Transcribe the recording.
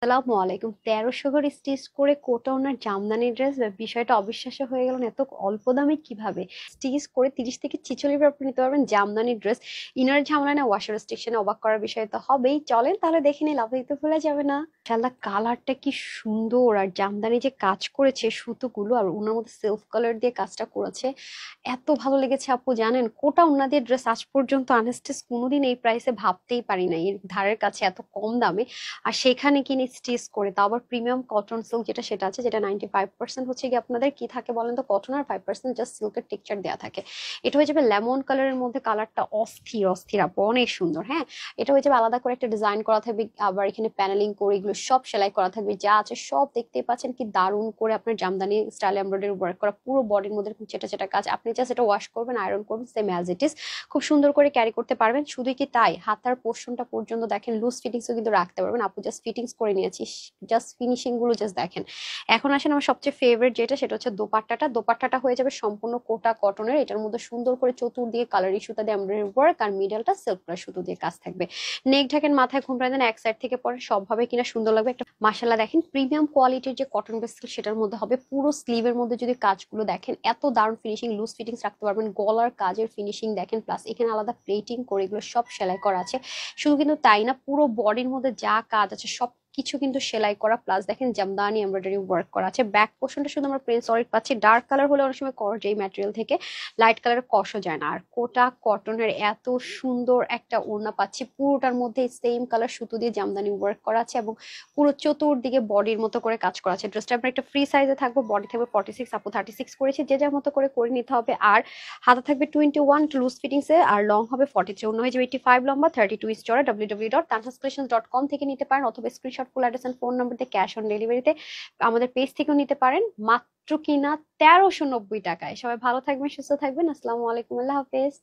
আসসালামু আলাইকুম। ১৩০০ করে স্টিচ করে কোটা ওনার জামদানি ড্রেস, বিষয়টা অবিশ্বাস্য হয়ে গেল না। এত অল্প দামে কিভাবে স্টিচ করে ৩০ থেকে ৪৬ বার আপনি নিতে পারবেন জামদানি ড্রেস। ইনার ঝামেলা না, ওয়াশার রেস্ট্রিকশনে অবাক করার বিষয় তো হবেই। চলেন তাহলে দেখে নিই, লাভ দিতে ভুলে যাবে না। মাশাআল্লাহ, কালারটা কি সুন্দর! আর জামদানি যে কাজ করেছে সুতোগুলো, আর ওনার মধ্যে সেলফ কালার দিয়ে কাজটা করেছে, এত ভালো লেগেছে আপু। জানেন, কোটা ওনাদের ড্রেস আজ পর্যন্ত আনস্টিচ কোনোদিন এই প্রাইসে ভাবতেই পারি না, এর ধারের কাছে এত কম দামে। আর সেখানে কিনে স্টিচ করে, তাও আবার প্রিমিয়াম কটন সিল্ক যেটা, সেটা আছে, যেটা 95% হচ্ছে কি আপনাদের কি থাকে বলেন তো, কটন, আর 5% জাস্ট সিল্কের টেক্সচার দেওয়া থাকে। এটা হয়ে যাবে লেমন কালারের মধ্যে, কালারটা অস্থির অস্থির আপু, অনেক সুন্দর। হ্যাঁ, এটা হয়ে যাবে আলাদা করে একটা ডিজাইন করা থাকবে, আবার এখানে প্যানেলিং করে এগুলো সব সেলাই করা থাকবে, যা আছে সব দেখতেই পাচ্ছেন। কি দারুণ করে আপনার জামদানি স্টাইল এমব্রয়ডারি ওয়ার্ক করা, পুরো বডির মধ্যে এরকম চেটা চেটা কাজ। আপনি জাস্ট এটা ওয়াশ করবেন, আয়রন করবেন, সেম অ্যাজ ইট ইজ খুব সুন্দর করে ক্যারি করতে পারবেন। শুধু কি তাই, হাতার পোর্শনটা পর্যন্ত দেখেন লুজ ফিটিংসও কিন্তু রাখতে পারবেন। আপু জাস্ট ফিটিংস করে নিয়েছি, জাস্ট ফিনিশিং গুলো জাস্ট দেখেন। এখন আসেন আমার সবচেয়ে ফেভারিট যেটা, সেটা হচ্ছে দোপাট্টাটা। দোপাট্টাটা হয়ে যাবে সম্পূর্ণ কোটা কটনের, এটার মধ্যে সুন্দর করে চতুর্দিকে কালারি সুতা দিয়ে এমব্রয়ডারি ওয়ার্ক, আর মিডলটা সিল্ক প্লাস সুতো দিয়ে কাজ থাকবে। নেক ঢাকেন, মাথায় ঘুমপাড়ায় দেন, এক সাইড থেকে পরে সবভাবে কিনা সুন্দর লাগবে একটা। মাশাআল্লাহ, দেখেন প্রিমিয়াম কোয়ালিটির যে কটন বেস সিল্ক, সেটার মধ্যে হবে। পুরো স্লিভের মধ্যে যদি কাজগুলো দেখেন, এত দারুণ ফিনিশিং, লুজ ফিটিংস রাখতে পারবেন। গলার কাজের ফিনিশিং দেখেন, প্লাস এখানে আলাদা প্লেটিং করে এগুলো সব সেলাই করা আছে। শুধু কিন্তু তাই না, পুরো বডির মধ্যে যা কাজ আছে সব কিছু কিন্তু সেলাই করা, প্লাস দেখেন জামদানি এমব্রয়ডারি ওয়ার্ক করা আছে। ব্যাক পোর্শনটা শুধু আমরা প্রিন্ট সলিড পাচ্ছি, ডার্ক কালার হলে অনেক সময় কর যেই ম্যাটেরিয়াল থেকে লাইট কালারের কষও যায় না। আর কোটা কটনের এত সুন্দর একটা ওড়না পাচ্ছি, পুরোটার মধ্যে সেম কালার সুতো দিয়ে জামদানি ওয়ার্ক করা আছে, এবং পুরো চতুর্দিকে বডির মতো করে কাজ করা আছে। ড্রেসটা আপনার একটা ফ্রি সাইজে থাকবে, বডি থাকবে 46, আপু 36 করেছি, যে যার মতো করে করে নিতে হবে। আর হাতা থাকবে 21 লুজ ফিটিংস এ, আর লং হবে 43, অন্য হয়ে যাবে 85 লম্বা, 32 ইঞ্চ চড়া। www.tanhascreations.com থেকে নিতে পারেন, অথবা screenshot full address and phone number দিয়ে ক্যাশ অন ডেলিভারিতে আমাদের পেজ থেকেও নিতে পারেন, মাত্র কিনা ১৩৯০ টাকায়। সবাই ভালো থাকবেন, সুস্থ থাকবেন। আসসালামু আলাইকুম, আল্লাহ হাফেজ।